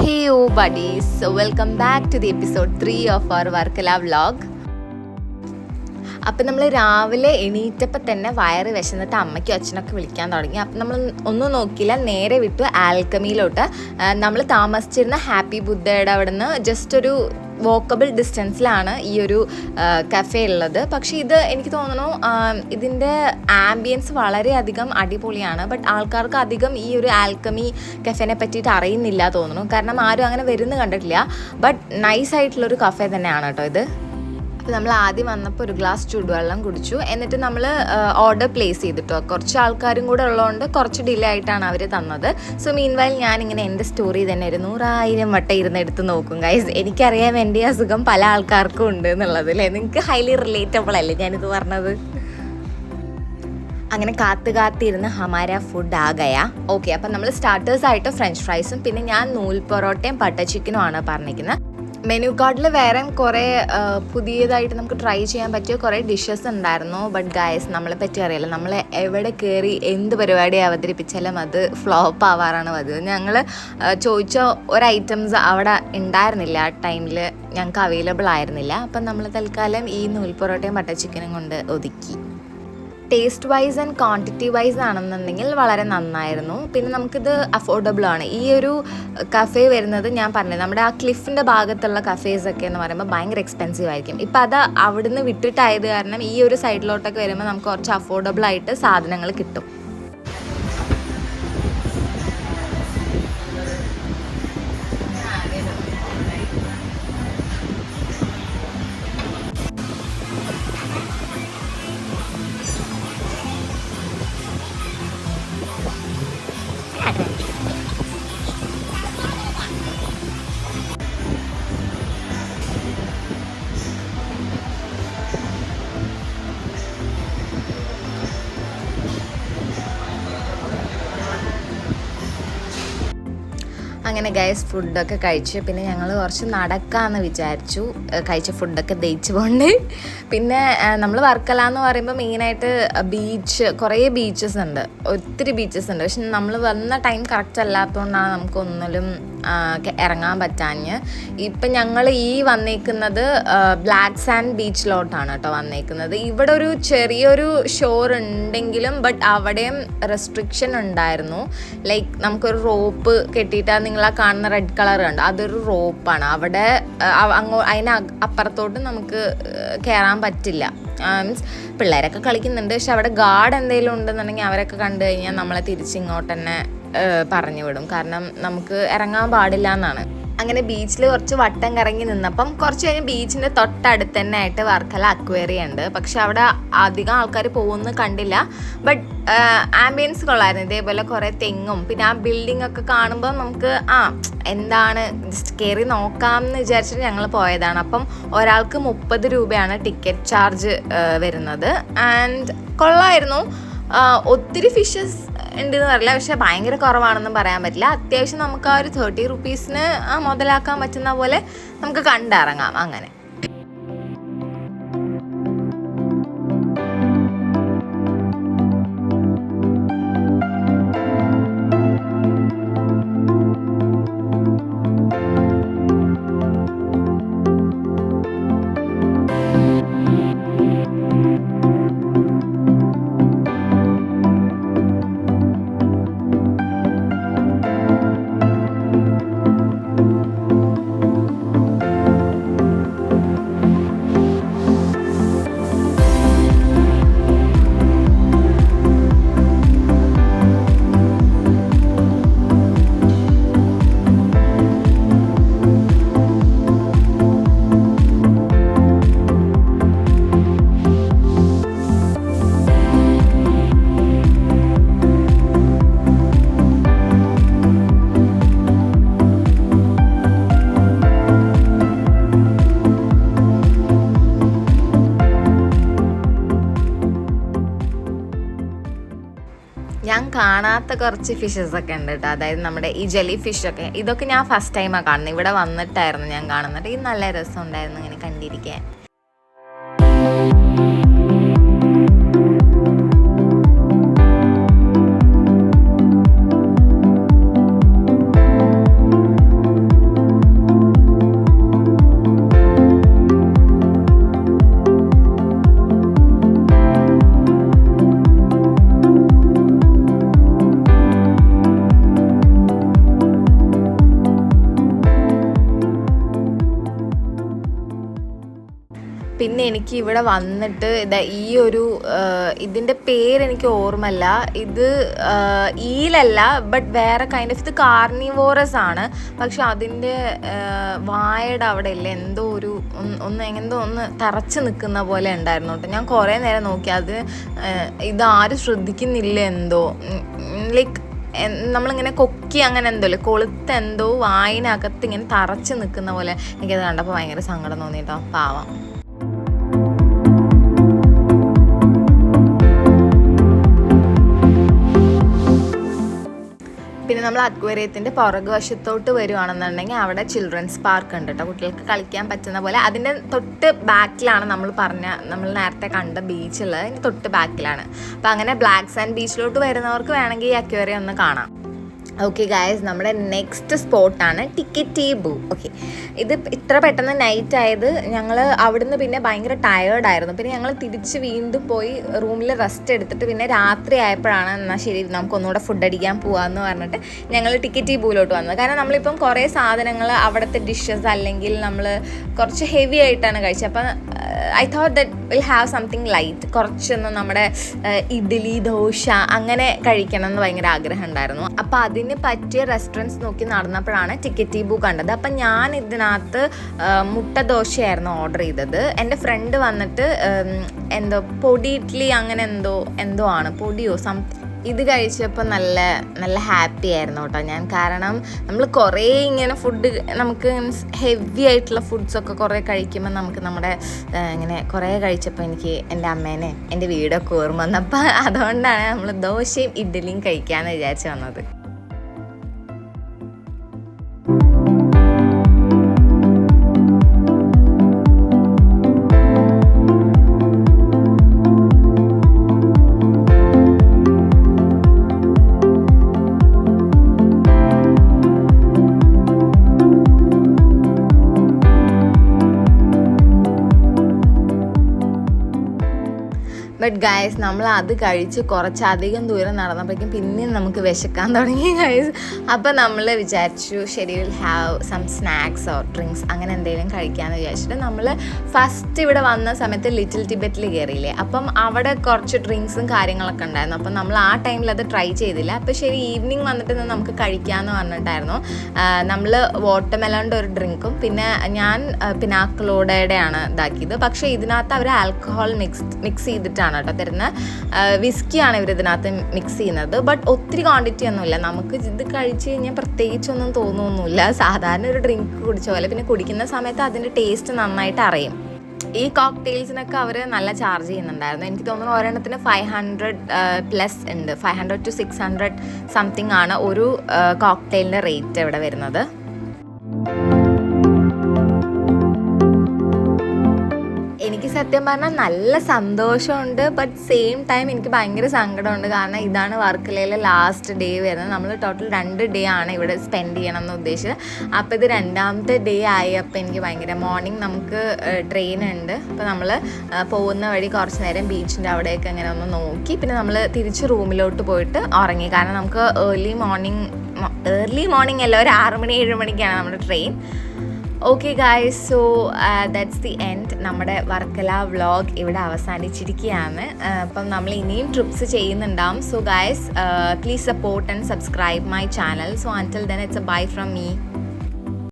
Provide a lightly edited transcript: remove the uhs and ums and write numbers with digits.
Hey, oh buddies, so welcome back to the episode 3 of our Varkala vlog. അപ്പം നമ്മൾ രാവിലെ എണീറ്റപ്പോൾ തന്നെ വയറ് വിശന്നിട്ട് അമ്മയ്ക്കും അച്ഛനൊക്കെ വിളിക്കാൻ തുടങ്ങി. അപ്പം നമ്മൾ ഒന്നും നോക്കിയില്ല, നേരെ വിട്ടു ആൽക്കമിയിലോട്ട്. നമ്മൾ താമസിച്ചിരുന്ന ഹാപ്പി ബുദ്ധയുടെ അവിടെ നിന്ന് ജസ്റ്റ് ഒരു വോക്കബിൾ ഡിസ്റ്റൻസിലാണ് ഈ ഒരു കഫേ ഉള്ളത്. പക്ഷേ ഇത് എനിക്ക് തോന്നുന്നു ഇതിൻ്റെ ആംബിയൻസ് വളരെയധികം അടിപൊളിയാണ്. ബട്ട് ആൾക്കാർക്ക് അധികം ഈ ഒരു ആൽക്കമി കഫേനെ പറ്റിയിട്ട് അറിയുന്നില്ല തോന്നുന്നു, കാരണം ആരും അങ്ങനെ വരുന്നത് കണ്ടിട്ടില്ല. ബട്ട് നൈസായിട്ടുള്ളൊരു കഫേ തന്നെയാണ് കേട്ടോ ഇത്. അപ്പോൾ നമ്മൾ ആദ്യം വന്നപ്പോൾ ഒരു ഗ്ലാസ് ചൂടുവെള്ളം കുടിച്ചു. എന്നിട്ട് നമ്മൾ ഓർഡർ പ്ലേസ് ചെയ്തിട്ടോ. കുറച്ച് ആൾക്കാരും കൂടെ ഉള്ളതുകൊണ്ട് കുറച്ച് ഡിലേ ആയിട്ടാണ് അവർ തന്നത്. സോ മീൻവൈൽ ഞാനിങ്ങനെ എൻ്റെ സ്റ്റോറി തന്നെ ഒരു 100,000 വട്ടം ഇരുന്നെടുത്ത് നോക്കും ഗൈസ്. എനിക്കറിയാൻ വേണ്ടി അസുഖം പല ആൾക്കാർക്കും ഉണ്ട് എന്നുള്ളത് അല്ലേ. നിങ്ങൾക്ക് ഹൈലി റിലേറ്റബിൾ അല്ലേ ഞാനിത് പറഞ്ഞത്. അങ്ങനെ കാത്തിരുന്ന് ഹമാര ഫുഡ് ആകയാ. ഓക്കെ, അപ്പം നമ്മൾ സ്റ്റാർട്ടേഴ്സായിട്ട് ഫ്രഞ്ച് ഫ്രൈസും പിന്നെ ഞാൻ നൂൽ പൊറോട്ടയും ബട്ടർ ചിക്കനും ആണ് പറഞ്ഞിരിക്കുന്നത്. മെനു കാർഡിൽ വേറെ കുറേ പുതിയതായിട്ട് നമുക്ക് ട്രൈ ചെയ്യാൻ പറ്റിയ കുറേ ഡിഷസ് ഉണ്ടായിരുന്നു. ബട്ട് ഗൈസ്, നമ്മളെ പറ്റി അറിയില്ല, നമ്മൾ എവിടെ കയറി എന്ത് പരിപാടി അവതരിപ്പിച്ചാലും അത് ഫ്ലോപ്പ് ആവാറാണ് പതിവ്. ഞങ്ങൾ ചോദിച്ച ഒരു ഐറ്റംസ് അവിടെ ഉണ്ടായിരുന്നില്ല, ആ ടൈമിൽ ഞങ്ങൾക്ക് അവൈലബിൾ ആയിരുന്നില്ല. അപ്പം നമ്മൾ തൽക്കാലം ഈ നൂൽ പൊറോട്ടയും ബട്ടർ ചിക്കനും കൊണ്ട് ഒതുക്കി. Taste wise and quantity wise ആണെന്നുണ്ടെങ്കിൽ വളരെ നന്നായിരുന്നു. പിന്നെ നമുക്കിത് അഫോർഡബിൾ ആണ്. ഈ ഒരു കഫേ വരുന്നത് ഞാൻ പറഞ്ഞത് നമ്മുടെ ആ ക്ലിഫിൻ്റെ ഭാഗത്തുള്ള കഫേസൊക്കെ എന്ന് പറയുമ്പോൾ ഭയങ്കര എക്സ്പെൻസീവ് ആയിരിക്കും. ഇപ്പം അത് അവിടുന്ന് വിട്ടിട്ടായത് കാരണം ഈ ഒരു സൈഡിലോട്ടൊക്കെ വരുമ്പോൾ നമുക്ക് കുറച്ച് അഫോർഡബിൾ ആയിട്ട് സാധനങ്ങൾ കിട്ടും. അങ്ങനെ ഗൈസ് ഫുഡൊക്കെ കഴിച്ച് പിന്നെ ഞങ്ങൾ കുറച്ച് നടക്കാമെന്ന് വിചാരിച്ചു. കഴിച്ച ഫുഡൊക്കെ ദഹിച്ചു പോണ്ട്. പിന്നെ നമ്മൾ വർക്കല എന്ന് പറയുമ്പോൾ മെയിനായിട്ട് ബീച്ച്, കുറേ ബീച്ചസ് ഉണ്ട്, ഒത്തിരി ബീച്ചസ് ഉണ്ട്. പക്ഷെ നമ്മൾ വന്ന ടൈം കറക്റ്റ് അല്ലാത്തതുകൊണ്ടാണ് നമുക്കൊന്നിലും ഇറങ്ങാൻ പറ്റാഞ്ഞ്. ഇപ്പം ഞങ്ങൾ ഈ വന്നേക്കുന്നത് ബ്ലാക്ക് സാൻഡ് ബീച്ചിലോട്ടാണ് കേട്ടോ വന്നേക്കുന്നത്. ഇവിടെ ഒരു ചെറിയൊരു ഷോർ ഉണ്ടെങ്കിലും ബട്ട് അവിടെയും റെസ്ട്രിക്ഷൻ ഉണ്ടായിരുന്നു. ലൈക്ക് നമുക്കൊരു റോപ്പ് കെട്ടിയിട്ട് നിങ്ങൾ ആ കാണുന്ന റെഡ് കളർ കണ്ടോ, അതൊരു റോപ്പാണ്. അവിടെ അതിന് അപ്പുറത്തോട്ട് നമുക്ക് കയറാൻ പറ്റില്ല. മീൻസ് പിള്ളേരൊക്കെ കളിക്കുന്നുണ്ട്, പക്ഷെ അവിടെ ഗാർഡ് എന്തെങ്കിലും ഉണ്ടെന്നുണ്ടെങ്കിൽ അവരൊക്കെ കണ്ടു കഴിഞ്ഞാൽ നമ്മളെ തിരിച്ചിങ്ങോട്ട് തന്നെ പറഞ്ഞു വിടും, കാരണം നമുക്ക് ഇറങ്ങാൻ പാടില്ല എന്നാണ്. അങ്ങനെ ബീച്ചിൽ കുറച്ച് വട്ടം കറങ്ങി നിന്നപ്പം കുറച്ച് കഴിഞ്ഞ് ബീച്ചിൻ്റെ തൊട്ടടുത്ത് തന്നെ ആയിട്ട് വർക്കല അക്വേറിയം ഉണ്ട്. പക്ഷെ അവിടെ അധികം ആൾക്കാർ പോകുന്നത് കണ്ടില്ല. ബട്ട് ആംബിയൻസ് കൊള്ളായിരുന്നു. ഇതേപോലെ കുറേ തെങ്ങും പിന്നെ ആ ബിൽഡിംഗ് ഒക്കെ കാണുമ്പോൾ നമുക്ക് എന്താണ് ജസ്റ്റ് കയറി നോക്കാമെന്ന് വിചാരിച്ചിട്ട് ഞങ്ങൾ പോയതാണ്. അപ്പം ഒരാൾക്ക് 30 രൂപയാണ് ടിക്കറ്റ് ചാർജ് വരുന്നത്. ആൻഡ് കൊള്ളായിരുന്നു. ഒത്തിരി ഫിഷസ് ഉണ്ടെന്ന് പറയില്ല, പക്ഷെ ഭയങ്കര കുറവാണെന്നും പറയാൻ പറ്റില്ല. അത്യാവശ്യം നമുക്ക് ആ ഒരു 30 റുപ്പീസിന് മുതലാക്കാൻ പറ്റുന്ന പോലെ നമുക്ക് കണ്ടിറങ്ങാം അങ്ങനെ. ഞാൻ കാണാത്ത കുറച്ച് ഫിഷസ് ഒക്കെ ഉണ്ട് കേട്ടോ. അതായത് നമ്മുടെ ഈ ജെല്ലി ഫിഷൊക്കെ, ഇതൊക്കെ ഞാൻ ഫസ്റ്റ് ടൈമാണ് കാണുന്നത്. ഇവിടെ വന്നിട്ടായിരുന്നു ഞാൻ കാണുന്നത്. ഇത് നല്ല രസം ഉണ്ടായിരുന്നു ഇങ്ങനെ കണ്ടിരിക്കാൻ. പിന്നെ എനിക്ക് ഇവിടെ വന്നിട്ട് ഈ ഒരു ഇതിൻ്റെ പേരെനിക്ക് ഓർമ്മല്ല. ഇത് ഈലല്ല, ബട്ട് വേറെ കൈൻഡ് ഓഫ് ഇത് കാർണിവോറസ് ആണ്. പക്ഷെ അതിൻ്റെ വായയുടെ അവിടെ ഇല്ല എന്തോ ഒരു ഒന്ന് തറച്ച് നിൽക്കുന്ന പോലെ ഉണ്ടായിരുന്നു കേട്ടോ. ഞാൻ കുറേ നേരം നോക്കി, അത് ഇതാരും ശ്രദ്ധിക്കുന്നില്ല എന്തോ. ലൈക്ക് നമ്മളിങ്ങനെ കൊക്കി അങ്ങനെ എന്തോ അല്ലേ, കൊളുത്ത് എന്തോ വായിനകത്ത് ഇങ്ങനെ തറച്ച് നിൽക്കുന്ന പോലെ എനിക്കത് കണ്ടപ്പോൾ ഭയങ്കര സങ്കടം തോന്നി കേട്ടോ, പാവം. പിന്നെ നമ്മൾ അക്വേറിയത്തിൻ്റെ പുറകു വശത്തോട്ട് വരുവാണെന്നുണ്ടെങ്കിൽ അവിടെ ചിൽഡ്രൻസ് പാർക്ക് ഉണ്ട് കേട്ടോ, കുട്ടികൾക്ക് കളിക്കാൻ പറ്റുന്ന പോലെ. അതിൻ്റെ തൊട്ട് ബാക്കിലാണ് നമ്മൾ നേരത്തെ കണ്ട ബീച്ചുള്ളത്, അതിൻ്റെ തൊട്ട് ബാക്കിലാണ്. അപ്പോൾ അങ്ങനെ ബ്ലാക്ക് സാൻഡ് ബീച്ചിലോട്ട് വരുന്നവർക്ക് വേണമെങ്കിൽ ഈ അക്വേറിയം ഒന്ന് കാണാം. ഓക്കെ ഗായ്സ്, നമ്മുടെ നെക്സ്റ്റ് സ്പോട്ടാണ് ടിക്കറ്റീബു. ഓക്കെ, ഇത് ഇത്ര പെട്ടെന്ന് നൈറ്റ് ആയത്, ഞങ്ങൾ അവിടുന്ന് പിന്നെ ഭയങ്കര ടയേർഡായിരുന്നു. പിന്നെ ഞങ്ങൾ തിരിച്ച് വീണ്ടും പോയി റൂമിൽ റെസ്റ്റ് എടുത്തിട്ട് പിന്നെ രാത്രി ആയപ്പോഴാണ് എന്നാൽ ശരി നമുക്കൊന്നുകൂടെ ഫുഡ് അടിക്കാൻ പോകാമെന്ന് പറഞ്ഞിട്ട് ഞങ്ങൾ ടിക്കറ്റീബുവിലോട്ട് വന്നത്. കാരണം നമ്മളിപ്പം കുറേ സാധനങ്ങൾ അവിടുത്തെ ഡിഷസ് അല്ലെങ്കിൽ നമ്മൾ കുറച്ച് ഹെവി ആയിട്ടാണ് കഴിച്ചത്. അപ്പം I thought that will have something light, കുറച്ചൊന്ന് നമ്മുടെ ഇഡ്ഡലി ദോശ അങ്ങനെ കഴിക്കണം എന്ന് ഭയങ്കര ആഗ്രഹം ഉണ്ടായിരുന്നു. അപ്പോൾ അതിന് പറ്റിയ റെസ്റ്റോറൻറ്റ്സ് നോക്കി നടന്നപ്പോഴാണ് ടിക്കറ്റീബു കണ്ടത്. അപ്പം ഞാൻ ഇതിനകത്ത് മുട്ട ദോശയായിരുന്നു ഓർഡർ ചെയ്തത്. എൻ്റെ ഫ്രണ്ട് വന്നിട്ട് എന്തോ പൊടി ഇഡ്ഡലി അങ്ങനെ എന്തോ ആണ്, പൊടിയോ സംതിങ്. ഇത് കഴിച്ചപ്പോൾ നല്ല നല്ല ഹാപ്പി ആയിരുന്നു കേട്ടോ ഞാൻ. കാരണം നമ്മൾ കുറേ ഇങ്ങനെ ഫുഡ്, നമുക്ക് ഹെവി ആയിട്ടുള്ള ഫുഡ്സൊക്കെ കുറേ കഴിക്കുമ്പോൾ നമുക്ക് നമ്മുടെ ഇങ്ങനെ കുറേ കഴിച്ചപ്പോൾ എനിക്ക് എൻ്റെ അമ്മേനെ എൻ്റെ വീടൊക്കെ ഓർമ്മ വന്നപ്പോൾ അതുകൊണ്ടാണ് നമ്മൾ ദോശയും ഇഡ്ഡലിയും കഴിക്കാമെന്ന് വിചാരിച്ച് വന്നത്. ബട്ട് ഗൈസ്, നമ്മൾ അത് കഴിച്ച് കുറച്ചധികം ദൂരം നടന്നപ്പോഴേക്കും പിന്നെയും നമുക്ക് വിശക്കാൻ തുടങ്ങി ഗൈസ്. അപ്പം നമ്മൾ വിചാരിച്ചു ശരി, will have some snacks or drinks അങ്ങനെ എന്തെങ്കിലും കഴിക്കാമെന്ന് വിചാരിച്ചിട്ട് നമ്മൾ ഫസ്റ്റ് ഇവിടെ വന്ന സമയത്ത് ലിറ്റിൽ ടിബറ്റിൽ കയറിയില്ലേ, അപ്പം അവിടെ കുറച്ച് ഡ്രിങ്ക്സും കാര്യങ്ങളൊക്കെ ഉണ്ടായിരുന്നു. അപ്പം നമ്മൾ ആ ടൈമിൽ അത് ട്രൈ ചെയ്തില്ല. അപ്പോൾ ശരി ഈവനിങ് വന്നിട്ട് നമുക്ക് കഴിക്കാമെന്ന് പറഞ്ഞിട്ടായിരുന്നു. നമ്മൾ വാട്ടർമെലോണിൻ്റെ ഒരു ഡ്രിങ്കും പിന്നെ ഞാൻ പിനാക്കളോടെയാണ് ഇതാക്കിയത്. പക്ഷേ ഇതിനകത്ത് അവർ ആൽക്കഹോൾ മിക്സ് ചെയ്തിട്ടാണ് കേട്ടോ തരുന്നത്. വിസ്കിയാണ് ഇവർ ഇതിനകത്ത് മിക്സ് ചെയ്യുന്നത്. ബട്ട് ഒത്തിരി ക്വാണ്ടിറ്റി ഒന്നുമില്ല. നമുക്ക് ഇത് കഴിച്ച് കഴിഞ്ഞാൽ പ്രത്യേകിച്ചൊന്നും തോന്നുന്നില്ല, സാധാരണ ഒരു ഡ്രിങ്ക് കുടിച്ച പോലെ. പിന്നെ കുടിക്കുന്ന സമയത്ത് അതിൻ്റെ ടേസ്റ്റ് നന്നായിട്ട് അറിയും. ഈ കോക്ടെയിൽസിനൊക്കെ അവർ നല്ല ചാർജ് ചെയ്യുന്നുണ്ടായിരുന്നു. എനിക്ക് തോന്നുന്നു ഒരെണ്ണത്തിന് 500+ ഉണ്ട്, 500 to 600 സംതിങ് ആണ് ഒരു കോക്ടെയിലിൻ്റെ റേറ്റ് ഇവിടെ വരുന്നത്. എനിക്ക് സത്യം പറഞ്ഞാൽ നല്ല സന്തോഷമുണ്ട്, ബട്ട് സെയിം ടൈം എനിക്ക് ഭയങ്കര സങ്കടമുണ്ട്. കാരണം ഇതാണ് വർക്കലയിലെ ലാസ്റ്റ് ഡേ വരുന്നത്. നമ്മൾ ടോട്ടൽ 2 ഡേ ആണ് ഇവിടെ സ്പെൻഡ് ചെയ്യണം എന്ന് ഉദ്ദേശിച്ചത്. അപ്പോൾ ഇത് 2ാമത്തെ ഡേ ആയി. അപ്പോൾ എനിക്ക് ഭയങ്കര മോർണിംഗ് നമുക്ക് ട്രെയിൻ ഉണ്ട്. അപ്പോൾ നമ്മൾ പോകുന്ന വഴി കുറച്ച് നേരം ബീച്ചിൻ്റെ അവിടെയൊക്കെ അങ്ങനെ ഒന്ന് നോക്കി പിന്നെ നമ്മൾ തിരിച്ച് റൂമിലോട്ട് പോയിട്ട് ഉറങ്ങി. കാരണം നമുക്ക് ഏർലി മോർണിംഗ് അല്ല, ഒരു 6 മണി 7 മണിക്കാണ് നമ്മുടെ train. Okay guys, so that's the end. നമ്മുടെ വർക്കല വ്ളോഗ് ഇവിടെ അവസാനിച്ചിരിക്കുകയാണ്. അപ്പം നമ്മൾ ഇനിയും ട്രിപ്സ് ചെയ്യുന്നുണ്ടാവും. So guys, please support and subscribe my channel. So അൻറ്റിൽ then it's A bye from me.